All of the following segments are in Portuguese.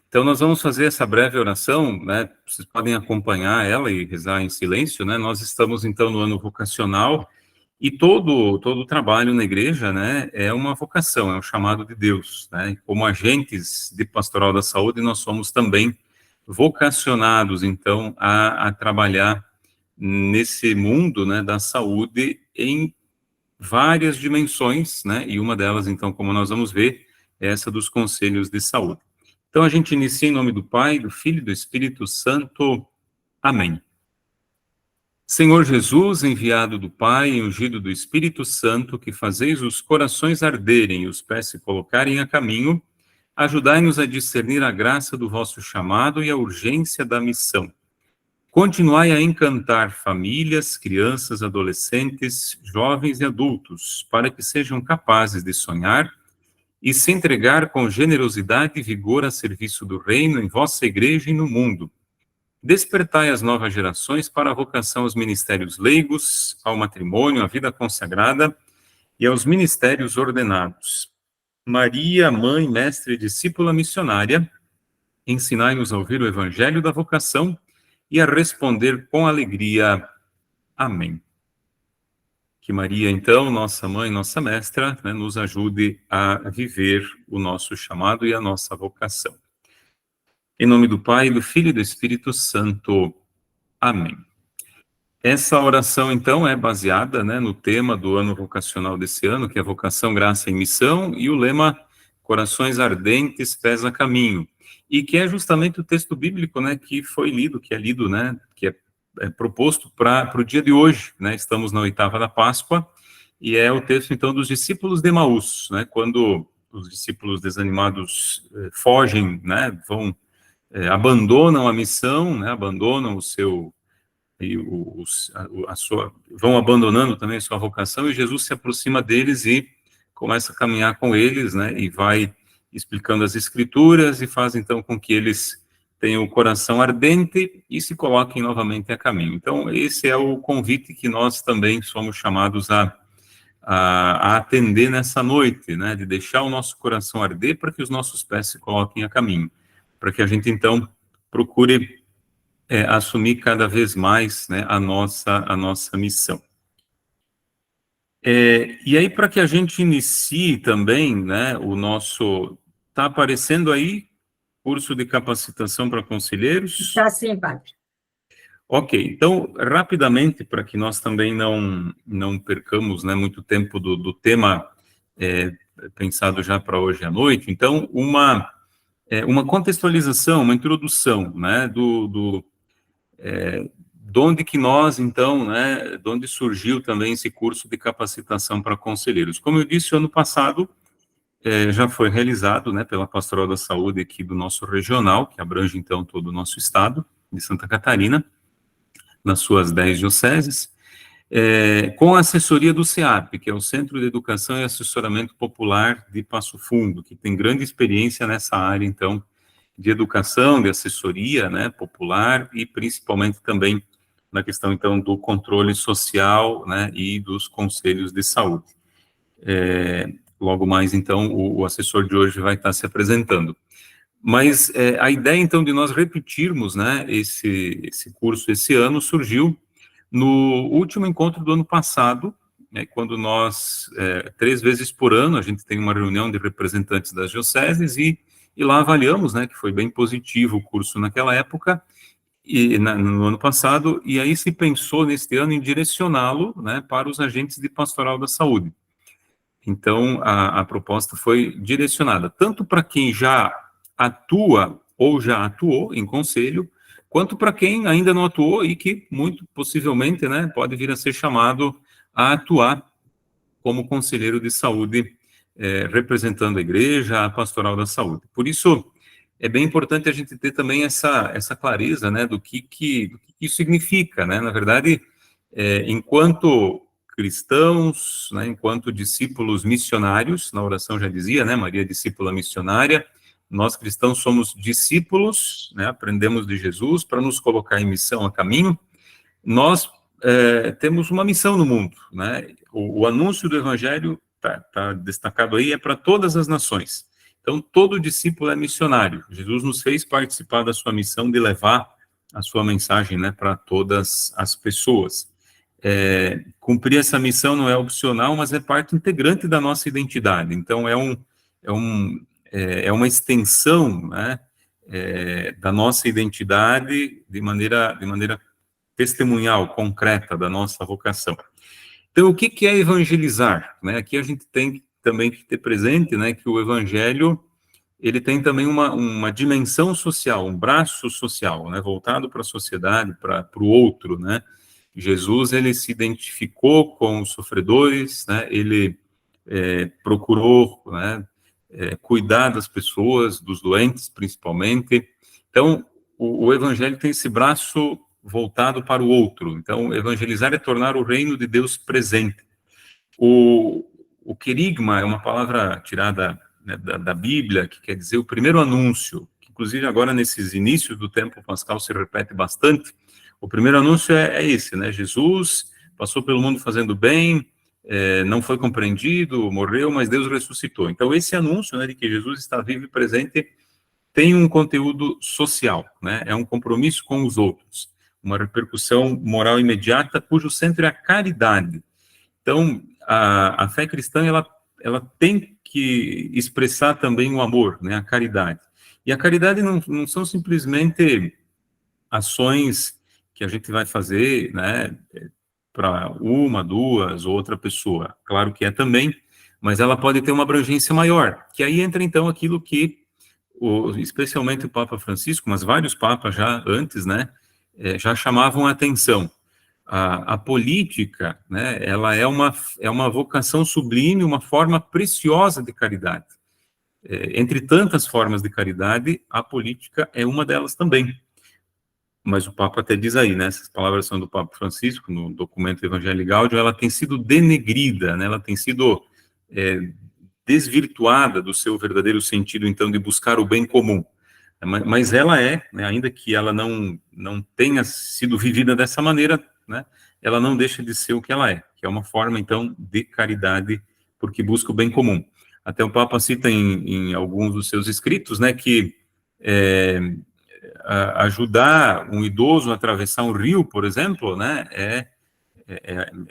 Então, nós vamos fazer essa breve oração, né? Vocês podem acompanhar ela e rezar em silêncio, né? Nós estamos, então, no ano vocacional e todo o trabalho na igreja, né, é uma vocação, é um chamado de Deus, né? Como agentes de pastoral da saúde, nós somos também vocacionados, então, a trabalhar nesse mundo, né, da saúde em várias dimensões, né? E uma delas, então, como nós vamos ver, é essa dos conselhos de saúde. Então, a gente inicia em nome do Pai, do Filho e do Espírito Santo. Amém. Senhor Jesus, enviado do Pai e ungido do Espírito Santo, que fazeis os corações arderem e os pés se colocarem a caminho, ajudai-nos a discernir a graça do vosso chamado e a urgência da missão. Continuai a encantar famílias, crianças, adolescentes, jovens e adultos, para que sejam capazes de sonhar e se entregar com generosidade e vigor a serviço do reino em vossa igreja e no mundo. Despertai as novas gerações para a vocação aos ministérios leigos, ao matrimônio, à vida consagrada e aos ministérios ordenados. Maria, mãe, mestre e discípula missionária, ensinai-nos a ouvir o evangelho da vocação e a responder com alegria. Amém. Que Maria, então, nossa mãe, nossa mestra, né, nos ajude a viver o nosso chamado e a nossa vocação. Em nome do Pai, do Filho e do Espírito Santo. Amém. Essa oração, então, é baseada, né, no tema do ano vocacional desse ano, que é Vocação, Graça e Missão, e o lema Corações Ardentes, Pés a Caminho, e que é justamente o texto bíblico, né, que foi lido, né, que é proposto para o dia de hoje, né, estamos na oitava da Páscoa, e é o texto, então, dos discípulos de Emaús, né, quando os discípulos desanimados fogem, né, abandonam a missão, né, abandonam o seu, vão abandonando também a sua vocação, e Jesus se aproxima deles e começa a caminhar com eles, né, e vai explicando as escrituras e faz então com que eles tenham o coração ardente e se coloquem novamente a caminho. Então, esse é o convite que nós também somos chamados a atender nessa noite, né, de deixar o nosso coração arder para que os nossos pés se coloquem a caminho, para que a gente então procure assumir cada vez mais, né, a nossa missão. E aí, para que a gente inicie também, né, está aparecendo aí, curso de capacitação para conselheiros? Está sim, padre. Ok, então, rapidamente, para que nós também não percamos, né, muito tempo do tema pensado já para hoje à noite, então, uma contextualização, uma introdução, né, de onde que nós, então, né, de onde surgiu também esse curso de capacitação para conselheiros. Como eu disse, ano passado já foi realizado, né, pela Pastoral da Saúde aqui do nosso regional, que abrange, então, todo o nosso estado de Santa Catarina, nas suas 10 dioceses, com a assessoria do CEAP, que é o Centro de Educação e Assessoramento Popular de Passo Fundo, que tem grande experiência nessa área, então, de educação, de assessoria, né, popular, e principalmente também na questão, então, do controle social, né, e dos conselhos de saúde. Logo mais, então, o assessor de hoje vai estar se apresentando. Mas a ideia, então, de nós repetirmos, né, esse curso esse ano surgiu no último encontro do ano passado, né, quando nós, 3 vezes por ano, a gente tem uma reunião de representantes das dioceses e lá avaliamos, né, que foi bem positivo o curso naquela época, no ano passado, e aí se pensou neste ano em direcioná-lo, né, para os agentes de pastoral da saúde. Então, a proposta foi direcionada tanto para quem já atua ou já atuou em conselho, quanto para quem ainda não atuou e que, muito possivelmente, né, pode vir a ser chamado a atuar como conselheiro de saúde, representando a igreja, a pastoral da saúde. Por isso, é bem importante a gente ter também essa clareza, né, do que isso significa, né? Na verdade, enquanto cristãos, né, enquanto discípulos missionários, na oração já dizia, né, Maria discípula missionária, nós cristãos somos discípulos, né, aprendemos de Jesus para nos colocar em missão a caminho. Nós temos uma missão no mundo, né? O anúncio do evangelho tá destacado aí, é para todas as nações. Então, todo discípulo é missionário. Jesus nos fez participar da sua missão de levar a sua mensagem, né, para todas as pessoas. Cumprir essa missão não é opcional, mas é parte integrante da nossa identidade. Então, é uma extensão, né, da nossa identidade de maneira testemunhal, concreta da nossa vocação. Então, o que é evangelizar? Né? Aqui a gente tem também que ter presente, né, que o evangelho ele tem também uma dimensão social, um braço social, né, voltado para a sociedade, para o outro, né? Jesus, ele se identificou com os sofredores, né? Ele procurou, né, cuidar das pessoas, dos doentes, principalmente. Então, o evangelho tem esse braço voltado para o outro. Então, evangelizar é tornar o reino de Deus presente. O querigma é uma palavra tirada, né, da Bíblia, que quer dizer o primeiro anúncio, que inclusive agora nesses inícios do tempo pascal se repete bastante. O primeiro anúncio é esse, né? Jesus passou pelo mundo fazendo bem, não foi compreendido, morreu, mas Deus ressuscitou. Então esse anúncio, né, de que Jesus está vivo e presente tem um conteúdo social, né? É um compromisso com os outros, uma repercussão moral imediata, cujo centro é a caridade. Então, a fé cristã, ela tem que expressar também o amor, né, a caridade. E a caridade não são simplesmente ações que a gente vai fazer, né, para uma, duas ou outra pessoa. Claro que é também, mas ela pode ter uma abrangência maior, que aí entra então aquilo que, especialmente o Papa Francisco, mas vários papas já antes, né, já chamavam a atenção. A política, né, ela é uma vocação sublime, uma forma preciosa de caridade. Entre tantas formas de caridade, a política é uma delas também. Mas o Papa até diz aí, né, essas palavras são do Papa Francisco, no documento Evangelii Gaudium, ela tem sido denegrida, né, ela tem sido desvirtuada do seu verdadeiro sentido, então, de buscar o bem comum. Mas ela né, ainda que ela não tenha sido vivida dessa maneira, né, ela não deixa de ser o que ela é, que é uma forma, então, de caridade, porque busca o bem comum. Até o Papa cita em alguns dos seus escritos, né, que ajudar um idoso a atravessar um rio, por exemplo, né, é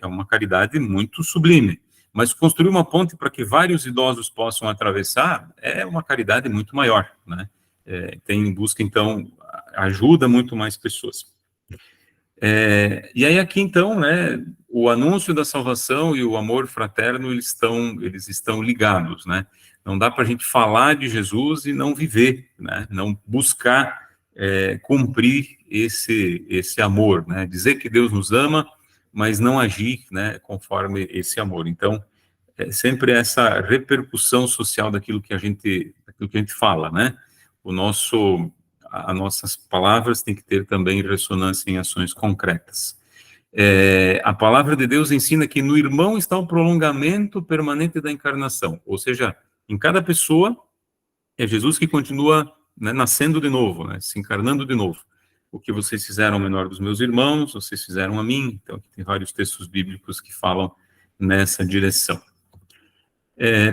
uma caridade muito sublime. Mas construir uma ponte para que vários idosos possam atravessar é uma caridade muito maior, né? Busca, então, ajuda muito mais pessoas. E aí aqui, então, né, o anúncio da salvação e o amor fraterno, eles estão ligados, né? Não dá para a gente falar de Jesus e não viver, né? Não buscar cumprir esse amor, né? Dizer que Deus nos ama, mas não agir, né, conforme esse amor. Então, sempre essa repercussão social daquilo que a gente fala, né? As nossas palavras têm que ter também ressonância em ações concretas. A palavra de Deus ensina que no irmão está o prolongamento permanente da encarnação, ou seja, em cada pessoa é Jesus que continua, né, nascendo de novo, né, se encarnando de novo. O que vocês fizeram ao menor dos meus irmãos, vocês fizeram a mim. Então, aqui tem vários textos bíblicos que falam nessa direção.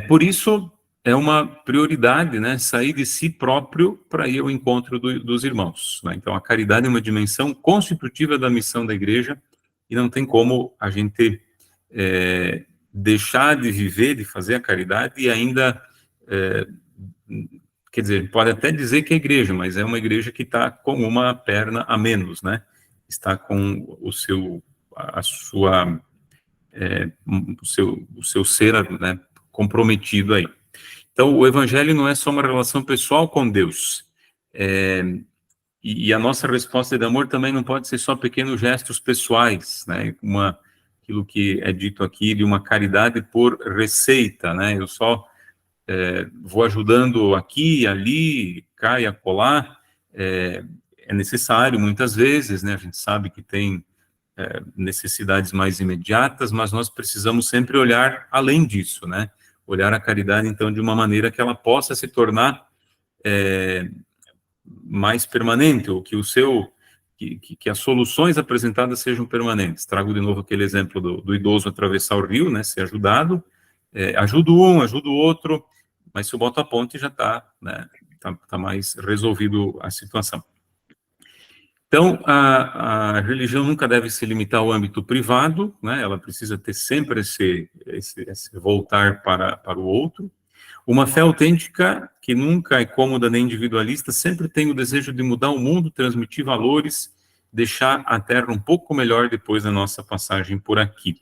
Por isso, é uma prioridade, né, sair de si próprio para ir ao encontro dos irmãos, né? Então, a caridade é uma dimensão constitutiva da missão da igreja e não tem como a gente deixar de viver, de fazer a caridade e ainda, quer dizer, pode até dizer que é igreja, mas é uma igreja que está com uma perna a menos, né? Está com o seu ser, né, comprometido aí. Então, o evangelho não é só uma relação pessoal com Deus. E a nossa resposta de amor também não pode ser só pequenos gestos pessoais, né? Aquilo que é dito aqui de uma caridade por receita, né? Eu só vou ajudando aqui, ali, cá e acolá. É necessário muitas vezes, né? A gente sabe que tem necessidades mais imediatas, mas nós precisamos sempre olhar além disso, né? Olhar a caridade, então, de uma maneira que ela possa se tornar mais permanente, ou que que as soluções apresentadas sejam permanentes. Trago de novo aquele exemplo do idoso atravessar o rio, né? Ser ajudado, ajuda um, ajuda o outro, mas se eu boto a ponte, já está, né, tá mais resolvido a situação. Então, a religião nunca deve se limitar ao âmbito privado, né? Ela precisa ter sempre esse voltar para o outro. Uma fé autêntica, que nunca é cômoda nem individualista, sempre tem o desejo de mudar o mundo, transmitir valores, deixar a Terra um pouco melhor depois da nossa passagem por aqui.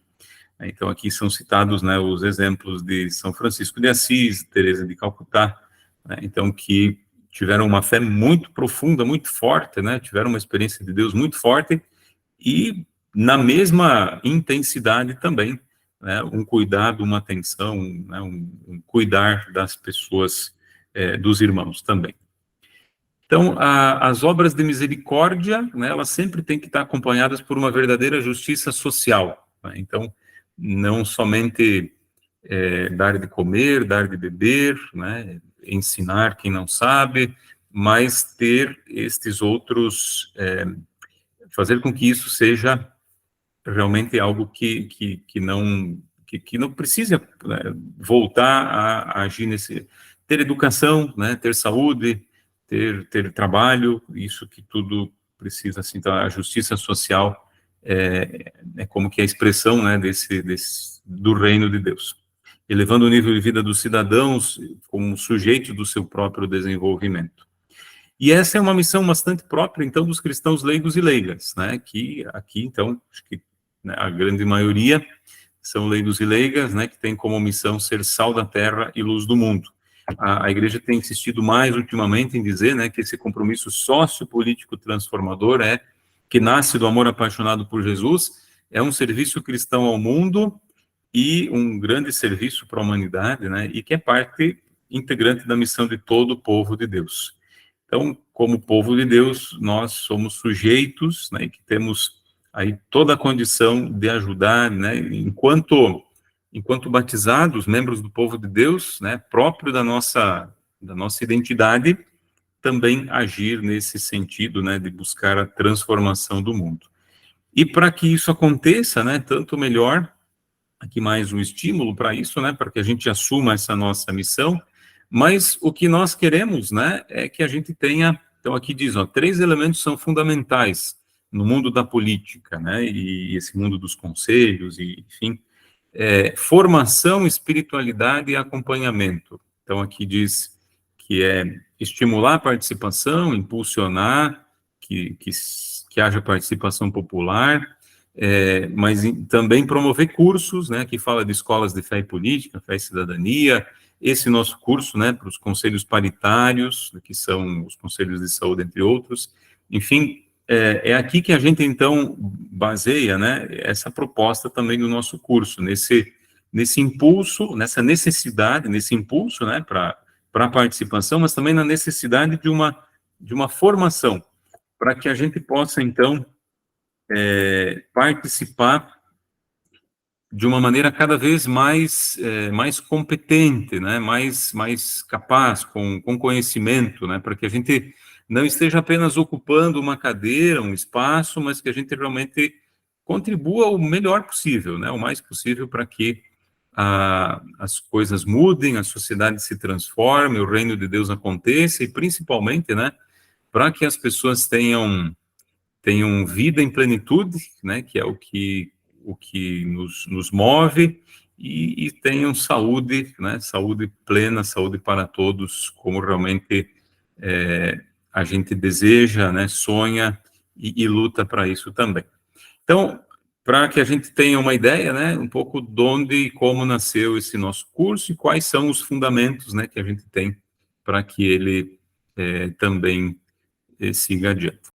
Então, aqui são citados, né, os exemplos de São Francisco de Assis, Teresa de Calcutá, né, então, que tiveram uma fé muito profunda, muito forte, né, tiveram uma experiência de Deus muito forte, e na mesma intensidade também, né, um cuidado, uma atenção, né, um cuidar das pessoas, dos irmãos também. Então, as obras de misericórdia, né, elas sempre têm que estar acompanhadas por uma verdadeira justiça social, né? Então, não somente dar de comer, dar de beber, né, ensinar quem não sabe, mas ter estes outros, fazer com que isso seja realmente algo que não precisa, né, voltar a agir nesse, ter educação, né, ter saúde, ter trabalho, isso que tudo precisa, assim, então, a justiça social é como que a expressão, né, do reino de Deus, elevando o nível de vida dos cidadãos como sujeitos do seu próprio desenvolvimento. E essa é uma missão bastante própria, então, dos cristãos leigos e leigas, né, que aqui, então, acho que, né, a grande maioria são leigos e leigas, né, que tem como missão ser sal da terra e luz do mundo. A igreja tem insistido mais ultimamente em dizer, né, que esse compromisso sociopolítico transformador que nasce do amor apaixonado por Jesus, é um serviço cristão ao mundo e um grande serviço para a humanidade, né, e que é parte integrante da missão de todo o povo de Deus. Então, como povo de Deus, nós somos sujeitos, né, que temos aí toda a condição de ajudar, né, enquanto batizados, membros do povo de Deus, né, próprio da nossa identidade, também agir nesse sentido, né, de buscar a transformação do mundo. E para que isso aconteça, né, tanto melhor, aqui mais um estímulo para isso, né, para que a gente assuma essa nossa missão, mas o que nós queremos, né, é que a gente tenha, então aqui diz, 3 elementos são fundamentais no mundo da política, né, e esse mundo dos conselhos, e, enfim, formação, espiritualidade e acompanhamento. Então aqui diz que é estimular a participação, impulsionar, que haja participação popular, mas também promover cursos, né, que fala de escolas de fé e política, fé e cidadania, esse nosso curso, né, para os conselhos paritários, que são os conselhos de saúde, entre outros, enfim, é aqui que a gente, então, baseia, né, essa proposta também do nosso curso, nesse impulso, nessa necessidade, nesse impulso, né, para a participação, mas também na necessidade de uma formação, para que a gente possa, então, participar de uma maneira cada vez mais competente, né, mais capaz, com conhecimento, né, para que a gente não esteja apenas ocupando uma cadeira, um espaço, mas que a gente realmente contribua o melhor possível, né, o mais possível para que as coisas mudem, a sociedade se transforme, o reino de Deus aconteça e principalmente, né, para que as pessoas tenham vida em plenitude, né, que é o que nos move, e tenham saúde, né, saúde plena, saúde para todos, como realmente a gente deseja, né, sonha e luta para isso também. Então, para que a gente tenha uma ideia, né, um pouco de onde e como nasceu esse nosso curso e quais são os fundamentos, né, que a gente tem para que ele também siga adiante.